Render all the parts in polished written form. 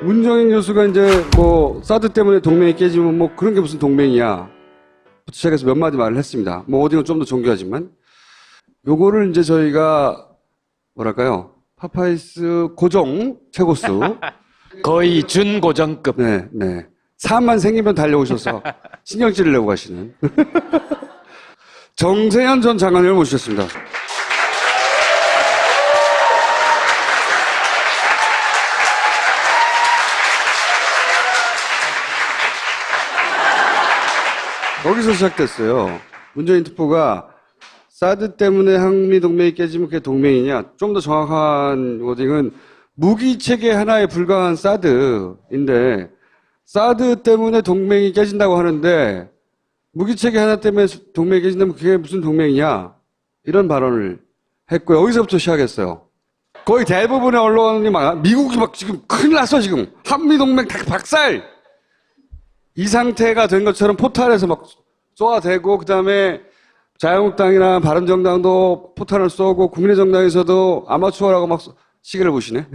문정인 교수가 이제 뭐 사드 때문에 동맹이 깨지면 뭐 그런 게 무슨 동맹이야 부터 시작해서 몇 마디 말을 했습니다. 뭐 어디는 좀 더 정교하지만 요거를 이제 저희가 뭐랄까요 파파이스 고정 최고수 거의 준고정급. 네, 네. 사안만 생기면 달려오셔서 신경질을 내고 가시는 정세현 전 장관을 모셨습니다. 거기서 시작됐어요. 문재인 특보가 사드 때문에 한미 동맹이 깨지면 그게 동맹이냐? 좀 더 정확한 워딩은 무기 체계 하나에 불과한 사드인데 사드 때문에 동맹이 깨진다고 하는데 무기 체계 하나 때문에 동맹이 깨진다면 그게 무슨 동맹이냐? 이런 발언을 했고 여기서부터 시작했어요. 거의 대부분의 언론이 미국이 막 지금 큰일 났어 지금 한미 동맹 다 박살. 이 상태가 된 것처럼 포탈에서 막 쏘아대고 그다음에 자유한국당이나 바른정당도 포탄을 쏘고 국민의정당에서도 아마추어라고 막 시계를 보시네.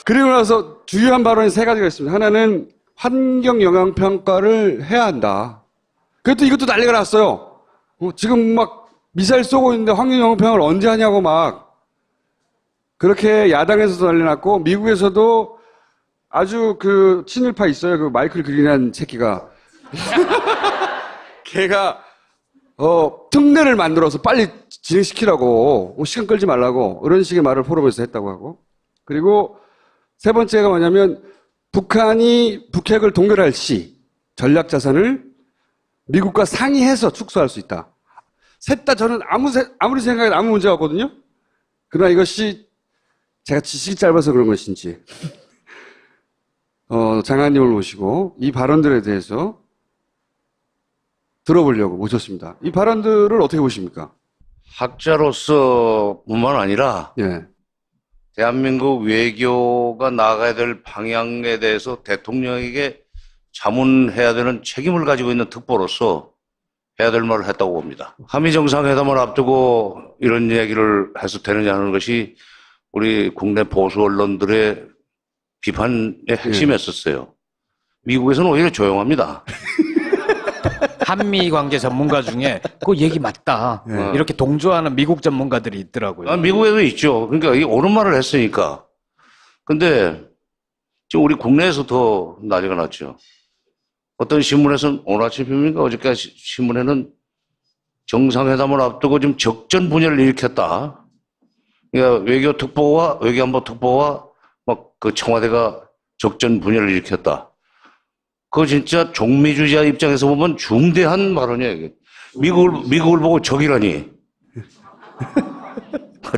그리고 나서 주요한 발언이 세 가지가 있습니다. 하나는 환경영향평가를 해야 한다. 그래도 이것도 난리가 났어요. 지금 막 미사일 쏘고 있는데 환경영향평가를 언제 하냐고 막 그렇게 야당에서도 난리 났고 미국에서도 아주 그 친일파 있어요. 그 마이클 그린한 새끼가. 걔가 특례를 만들어서 빨리 진행시키라고 시간 끌지 말라고 이런 식의 말을 포럼에서 했다고 하고 그리고 세 번째가 뭐냐면 북한이 북핵을 동결할 시 전략 자산을 미국과 상의해서 축소할 수 있다. 셋 다 저는 아무리 생각해도 아무 문제가 없거든요. 그러나 이것이 제가 지식이 짧아서 그런 것인지 장관님을 모시고 이 발언들에 대해서 들어보려고 모셨습니다. 이 발언들을 어떻게 보십니까? 학자로서 뿐만 아니라 예. 대한민국 외교가 나아가야 될 방향에 대해서 대통령에게 자문해야 되는 책임을 가지고 있는 특보로서 해야 될 말을 했다고 봅니다. 한미 정상회담을 앞두고 이런 얘기를 해서 되느냐는 것이 우리 국내 보수 언론들의 비판의 핵심이었었어요. 미국에서는 오히려 조용합니다. 한미 관계 전문가 중에 그 얘기 맞다. 이렇게 동조하는 미국 전문가들이 있더라고요. 미국에도 있죠. 그러니까 이 옳은 말을 했으니까. 근데 지금 우리 국내에서 더 난리가 났죠. 어떤 신문에서는 오늘 아침입니까? 어저께 신문에는 정상회담을 앞두고 지금 적전 분열을 일으켰다. 그러니까 외교특보와 외교안보특보와 막 그 청와대가 적전 분열을 일으켰다. 그거 진짜 종미주의자 입장에서 보면 중대한 발언이에요. 이게. 미국을 보고 적이라니.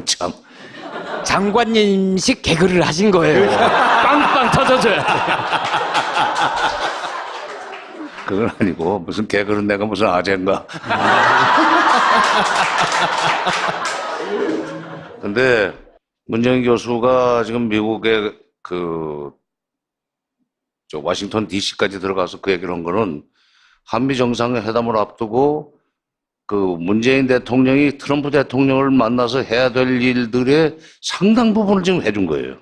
참. 장관님식 개그를 하신 거예요. 빵빵 터져줘야 돼. 그건 아니고 무슨 개그는 내가 무슨 아재인가. 근데 문정인 교수가 지금 미국에 워싱턴 DC까지 들어가서 그 얘기를 한 거는 한미 정상회담을 앞두고 그 문재인 대통령이 트럼프 대통령을 만나서 해야 될 일들의 상당 부분을 지금 해준 거예요.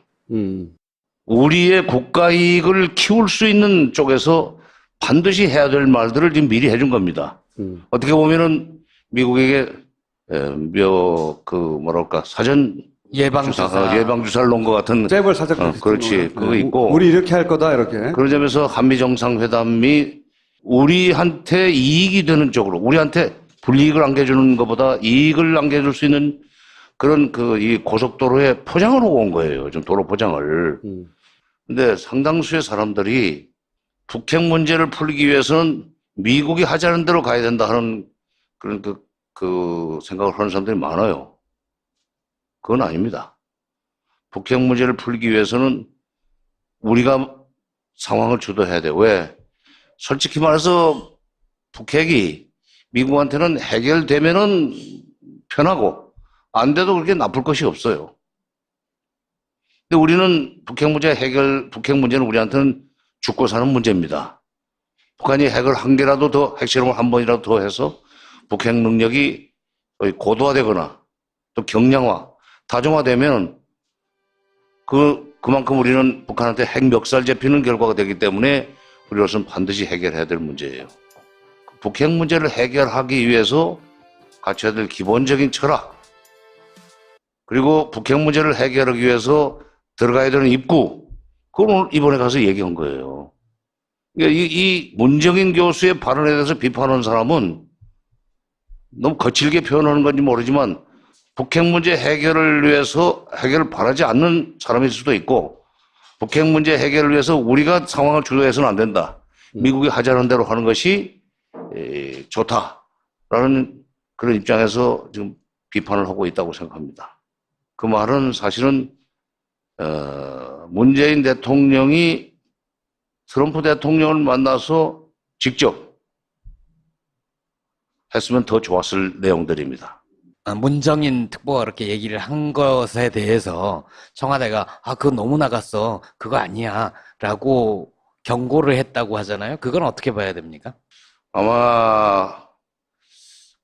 우리의 국가 이익을 키울 수 있는 쪽에서 반드시 해야 될 말들을 지금 미리 해준 겁니다. 어떻게 보면은 미국에게 사전 예방주사를 놓은 것 같은. 잽을 살짝. 그렇지. 그거 있고. 우리 이렇게 할 거다, 이렇게. 그런 점에서 한미정상회담이 우리한테 이익이 되는 쪽으로, 우리한테 불이익을 안겨주는 것보다 이익을 안겨줄 수 있는 그런 이 고속도로에 포장을 하고 온 거예요. 좀 도로 포장을. 근데 상당수의 사람들이 북핵 문제를 풀기 위해서는 미국이 하자는 대로 가야 된다 하는 그런 생각을 하는 사람들이 많아요. 그건 아닙니다. 북핵 문제를 풀기 위해서는 우리가 상황을 주도해야 돼요. 왜? 솔직히 말해서 북핵이 미국한테는 해결되면은 편하고 안 돼도 그렇게 나쁠 것이 없어요. 근데 우리는 북핵 문제는 우리한테는 죽고 사는 문제입니다. 북한이 핵을 한 개라도 더, 핵실험을 한 번이라도 더 해서 북핵 능력이 거의 고도화되거나 또 경량화, 다중화되면 그만큼 우리는 북한한테 핵 멱살 잡히는 결과가 되기 때문에 우리로서는 반드시 해결해야 될 문제예요. 북핵 문제를 해결하기 위해서 갖춰야 될 기본적인 철학, 그리고 북핵 문제를 해결하기 위해서 들어가야 되는 입구, 그걸 오늘 이번에 가서 얘기한 거예요. 그러니까 이 문정인 교수의 발언에 대해서 비판하는 사람은 너무 거칠게 표현하는 건지 모르지만 북핵 문제 해결을 위해서 해결을 바라지 않는 사람일 수도 있고, 북핵 문제 해결을 위해서 우리가 상황을 주도해서는 안 된다, 미국이 하자는 대로 하는 것이 좋다라는 그런 입장에서 지금 비판을 하고 있다고 생각합니다. 그 말은 사실은 문재인 대통령이 트럼프 대통령을 만나서 직접 했으면 더 좋았을 내용들입니다. 문정인 특보가 그렇게 얘기를 한 것에 대해서 청와대가 그거 너무 나갔어, 그거 아니야 라고 경고를 했다고 하잖아요. 그건 어떻게 봐야 됩니까? 아마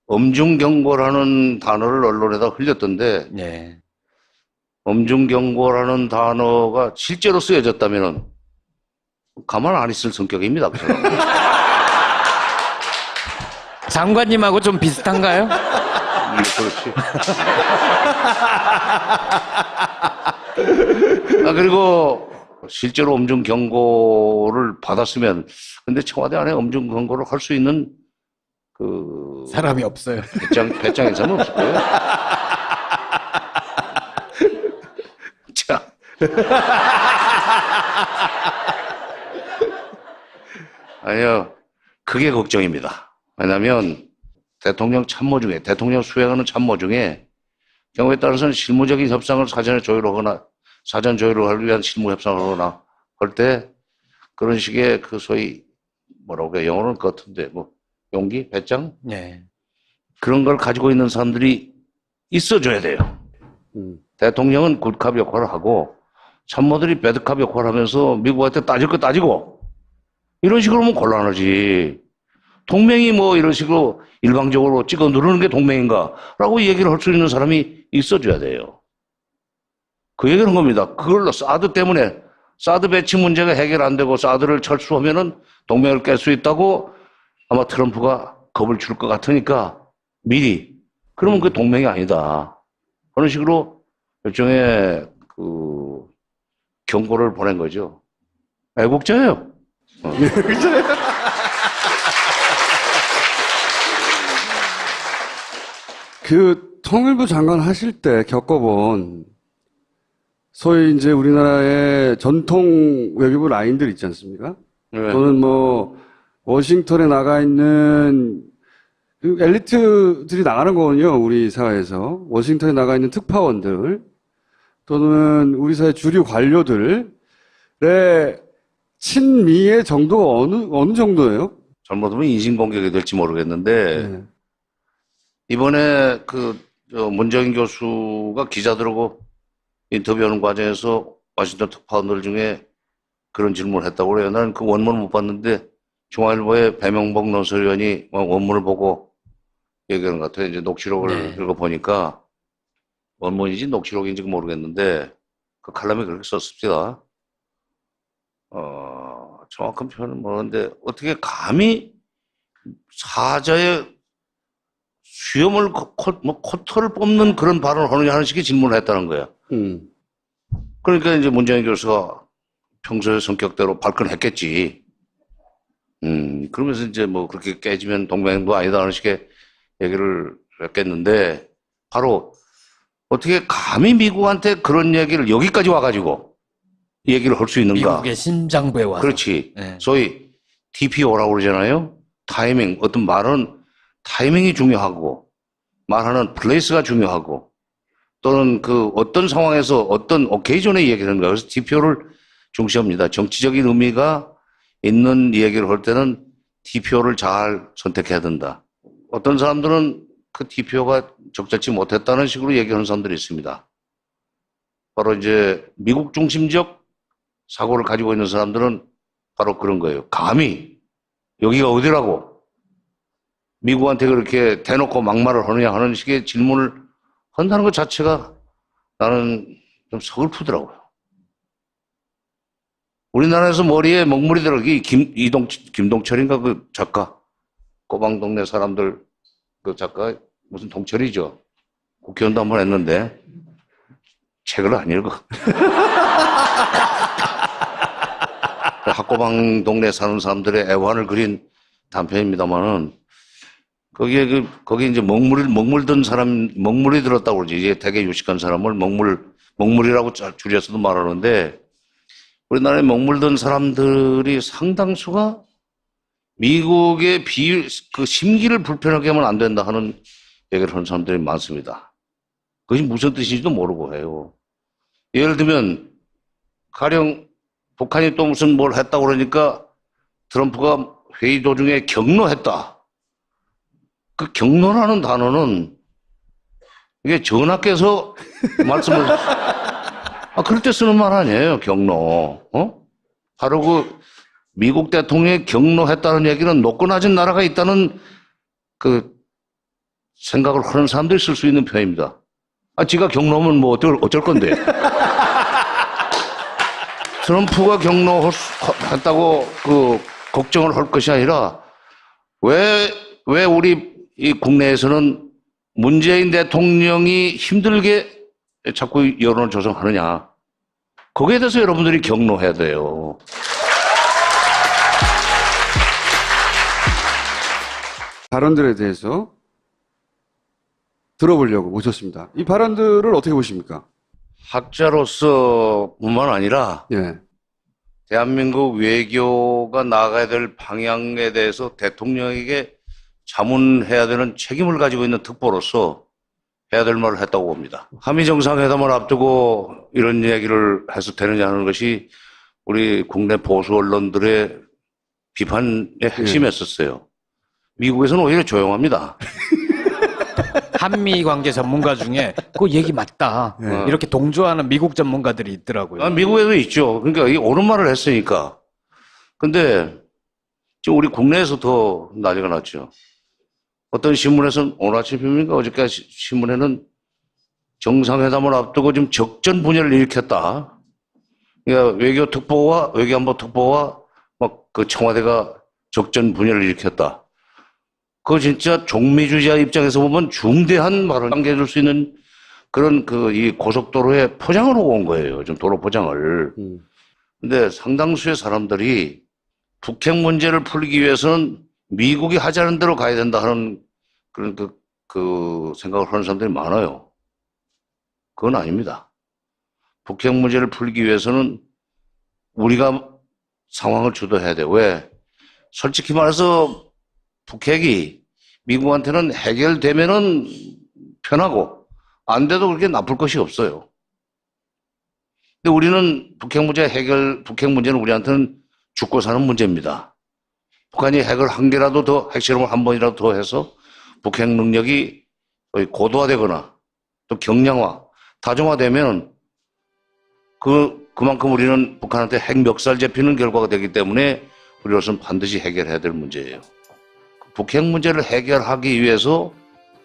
엄중경고라는 단어를 언론에다 흘렸던데, 네. 엄중경고라는 단어가 실제로 쓰여졌다면 가만 안 있을 성격입니다. 그 사람은. 장관님하고 좀 비슷한가요? 그렇지. 그리고 실제로 엄중 경고를 받았으면, 근데 청와대 안에 엄중 경고를 할 수 있는 사람이 없어요. 배짱 사람은 없을 거예요. 자. 아니요. 그게 걱정입니다. 왜냐하면 대통령 참모 중에, 대통령 수행하는 참모 중에 경우에 따라서는 실무적인 협상을 사전 조율을 하기 위한 실무 협상을 하거나 할 때 그런 식의 소위 뭐라고 그래, 영어로는 그 같은데 용기? 배짱? 네. 그런 걸 가지고 있는 사람들이 있어줘야 돼요. 대통령은 굿캅 역할을 하고 참모들이 배드캅 역할을 하면서 미국한테 따질 거 따지고, 이런 식으로 하면 곤란하지. 동맹이 이런 식으로 일방적으로 찍어 누르는 게 동맹인가? 라고 얘기를 할 수 있는 사람이 있어줘야 돼요. 그 얘기를 한 겁니다. 그걸로 사드 때문에, 사드 배치 문제가 해결 안 되고 사드를 철수하면은 동맹을 깰 수 있다고 아마 트럼프가 겁을 줄 것 같으니까 미리, 그러면 그게 동맹이 아니다, 그런 식으로 일종의 경고를 보낸 거죠. 애국자예요. 통일부 장관 하실 때 겪어본 소위 이제 우리나라의 전통 외교부 라인들 있지 않습니까? 네. 또는 워싱턴에 나가 있는 엘리트들이 나가는 거거든요, 우리 사회에서. 워싱턴에 나가 있는 특파원들, 또는 우리 사회 주류 관료들의 친미의 정도가 어느 정도예요? 잘못하면 인신공격이 될지 모르겠는데, 네. 이번에 문정인 교수가 기자들하고 인터뷰하는 과정에서 워싱턴 특파원들 중에 그런 질문을 했다고 그래요. 나는 그 원문을 못 봤는데 중앙일보의 배명복 논설위원이 원문을 보고 얘기하는 것 같아요. 이제 녹취록을 읽어보니까 원문인지 녹취록인지 모르겠는데 그 칼럼에 그렇게 썼습니다. 정확한 표현은 모르는데 어떻게 감히 사자의 수염을 코털을 뽑는 그런 발언을 하느냐 하는 식의 질문을 했다는 거야. 그러니까 이제 문정인 교수가 평소의 성격대로 발끈했겠지. 그러면서 이제 그렇게 깨지면 동맹도 아니다 하는 식의 얘기를 했겠는데, 바로 어떻게 감히 미국한테 그런 얘기를 여기까지 와가지고 얘기를 할 수 있는가. 미국의 심장부에 와서. 그렇지. 네. 소위 TPO라고 그러잖아요. 타이밍. 어떤 말은 타이밍이 중요하고 말하는 플레이스가 중요하고, 또는 어떤 상황에서 어떤 오케이전에 얘기하는 거예요. 그래서 TPO를 중시합니다. 정치적인 의미가 있는 얘기를 할 때는 TPO를 잘 선택해야 된다. 어떤 사람들은 그 TPO가 적절치 못했다는 식으로 얘기하는 사람들이 있습니다. 바로 이제 미국 중심적 사고를 가지고 있는 사람들은 바로 그런 거예요. 감히 여기가 어디라고 미국한테 그렇게 대놓고 막말을 하느냐 하는 식의 질문을 한다는 것 자체가 나는 좀 서글프더라고요. 우리나라에서 머리에 먹물이 들어, 김동철인가 그 작가. 꼬방동네 사람들, 그 작가, 무슨 동철이죠. 국회의원도 한번 했는데, 책을 안 읽어. 학고방 동네 사는 사람들의 애환을 그린 단편입니다만은, 거기 이제 먹물 든 사람, 먹물이 들었다고 그러지. 이제 되게 유식한 사람을 먹물이라고 줄여서도 말하는데, 우리나라에 먹물 든 사람들이 상당수가 미국의 그 심기를 불편하게 하면 안 된다 하는 얘기를 하는 사람들이 많습니다. 그것이 무슨 뜻인지도 모르고 해요. 예를 들면, 가령 북한이 또 무슨 뭘 했다고 그러니까 트럼프가 회의 도중에 경로했다. 그 경로라는 단어는 이게 전하께서 말씀을 그럴 때 쓰는 말 아니에요, 경로. 바로 그 미국 대통령이 경로했다는 얘기는 높고 낮은 나라가 있다는 그 생각을 하는 사람들이 쓸 수 있는 표현입니다. 지가 경로하면 뭐 어쩔 건데. 트럼프가 경로했다고 그 걱정을 할 것이 아니라 왜 우리 이 국내에서는 문재인 대통령이 힘들게 자꾸 여론을 조성하느냐. 거기에 대해서 여러분들이 경로해야 돼요. 발언들에 대해서 들어보려고 모셨습니다. 이 발언들을 어떻게 보십니까? 학자로서 뿐만 아니라 예. 대한민국 외교가 나아가야 될 방향에 대해서 대통령에게 자문해야 되는 책임을 가지고 있는 특보로서 해야 될 말을 했다고 봅니다. 한미 정상회담을 앞두고 이런 얘기를 해서 되느냐는 것이 우리 국내 보수 언론들의 비판의 핵심이었었어요. 미국에서는 오히려 조용합니다. 한미 관계 전문가 중에 그 얘기 맞다. 이렇게 동조하는 미국 전문가들이 있더라고요. 미국에도 있죠. 그러니까 이 옳은 말을 했으니까. 근데 지금 우리 국내에서 더 난리가 났죠. 어떤 신문에서는 오늘 아침입니까? 어저께 신문에는 정상회담을 앞두고 지금 적전 분열을 일으켰다. 그러니까 외교특보와 외교안보특보와 막 그 청와대가 적전 분열을 일으켰다. 그거 진짜 종미주의자 입장에서 보면 중대한 말을 남겨줄 수 있는 그런 이 고속도로에 포장을 하고 온 거예요. 좀 도로 포장을. 근데 상당수의 사람들이 북핵 문제를 풀기 위해서는 미국이 하자는 대로 가야 된다 하는 그런 그 생각을 하는 사람들이 많아요. 그건 아닙니다. 북핵 문제를 풀기 위해서는 우리가 상황을 주도해야 돼. 왜? 솔직히 말해서 북핵이 미국한테는 해결되면은 편하고 안 돼도 그렇게 나쁠 것이 없어요. 근데 우리는 북핵 문제는 우리한테는 죽고 사는 문제입니다. 북한이 핵을 한 개라도 더, 핵실험을 한 번이라도 더 해서 북핵 능력이 거의 고도화되거나 또 경량화, 다종화되면 그만큼 우리는 북한한테 핵 멱살 잡히는 결과가 되기 때문에 우리로서는 반드시 해결해야 될 문제예요. 북핵 문제를 해결하기 위해서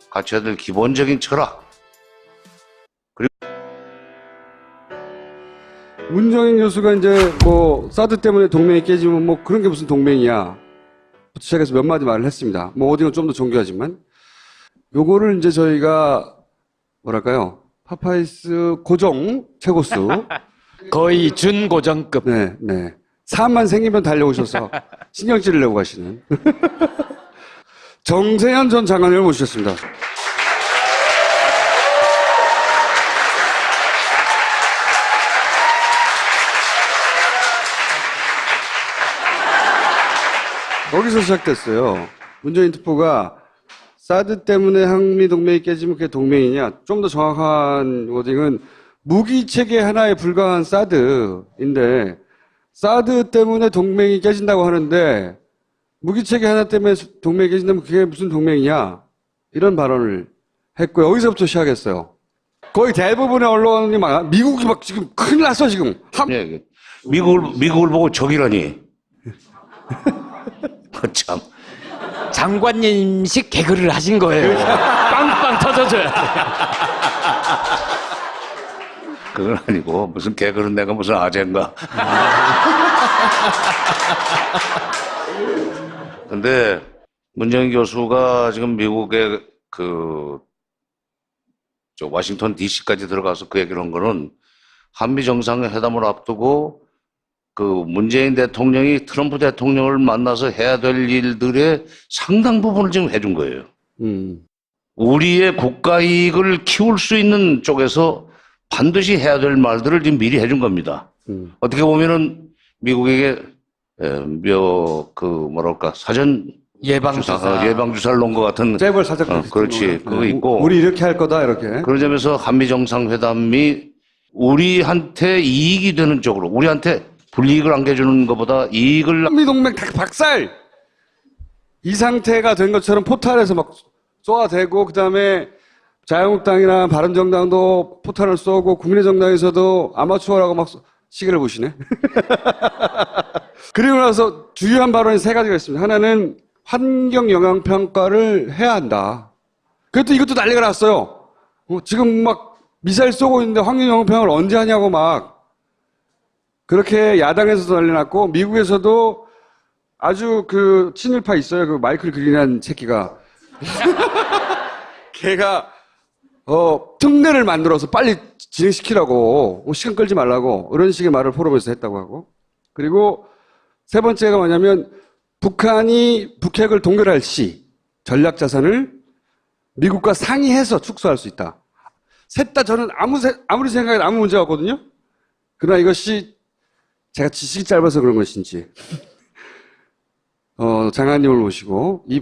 갖춰야 될 기본적인 철학. 문정인 교수가 이제 뭐 사드 때문에 동맹이 깨지면 뭐 그런 게 무슨 동맹이야. 시작해서 몇 마디 말을 했습니다. 뭐 어디는 좀 더 정교하지만 요거를 이제 저희가 뭐랄까요? 파파이스 고정 최고수 거의 준고정급. 네. 사안만 생기면 달려오셔서 신경질을 내고 가시는 정세현 전 장관을 모셨습니다. 거기서 시작됐어요. 문재인 특보가 사드 때문에 한미 동맹이 깨지면 그게 동맹이냐? 좀 더 정확한 워딩은 무기 체계 하나에 불과한 사드인데 사드 때문에 동맹이 깨진다고 하는데 무기 체계 하나 때문에 동맹이 깨진다면 그게 무슨 동맹이냐? 이런 발언을 했고요. 여기서부터 시작했어요. 거의 대부분의 언론이 미국이 막 지금 큰일 났어 지금. 네, 미국을 보고 적이라니. 참. 장관님식 개그를 하신 거예요. 빵빵 터져줘야 돼. 그건 아니고 무슨 개그는 내가 무슨 아재인가. 근데 문재인 교수가 지금 미국의 저 워싱턴 DC까지 들어가서 그 얘기를 한 거는 한미 정상회담을 앞두고 그 문재인 대통령이 트럼프 대통령을 만나서 해야 될 일들의 상당 부분을 지금 해준 거예요. 우리의 국가 이익을 키울 수 있는 쪽에서 반드시 해야 될 말들을 지금 미리 해준 겁니다. 어떻게 보면은 미국에게 사전 예방주사. 예방주사를 놓은 것 같은. 잽을 살짝. 그렇지. 그거 있고. 우리 이렇게 할 거다, 이렇게. 그런 점에서 한미 정상회담이 우리한테 이익이 되는 쪽으로, 우리한테 불이익을 안겨주는 것보다 이익을. 한미동맹 다 박살! 이 상태가 된 것처럼 포탈에서 막 쏘아대고, 그 다음에 자유한국당이나 바른정당도 포탄을 쏘고, 국민의정당에서도 아마추어라고 막 시계를 보시네. 그리고 나서 주요한 발언이 세 가지가 있습니다. 하나는 환경 영향 평가를 해야 한다. 그랬더니 이것도 난리가 났어요. 지금 막 미사일 쏘고 있는데 환경 영향 평가를 언제 하냐고 막 그렇게 야당에서도 난리 났고 미국에서도 아주 그 친일파 있어요. 그 마이클 그린한 새끼가 걔가 특례를 만들어서 빨리 진행시키라고 시간 끌지 말라고 이런 식의 말을 포럼에서 했다고 하고 그리고 세 번째가 뭐냐면 북한이 북핵을 동결할 시 전략 자산을 미국과 상의해서 축소할 수 있다. 셋 다 저는 아무리 생각해도 아무 문제가 없거든요. 그러나 이것이 제가 지식이 짧아서 그런 것인지 장관님을 모시고 이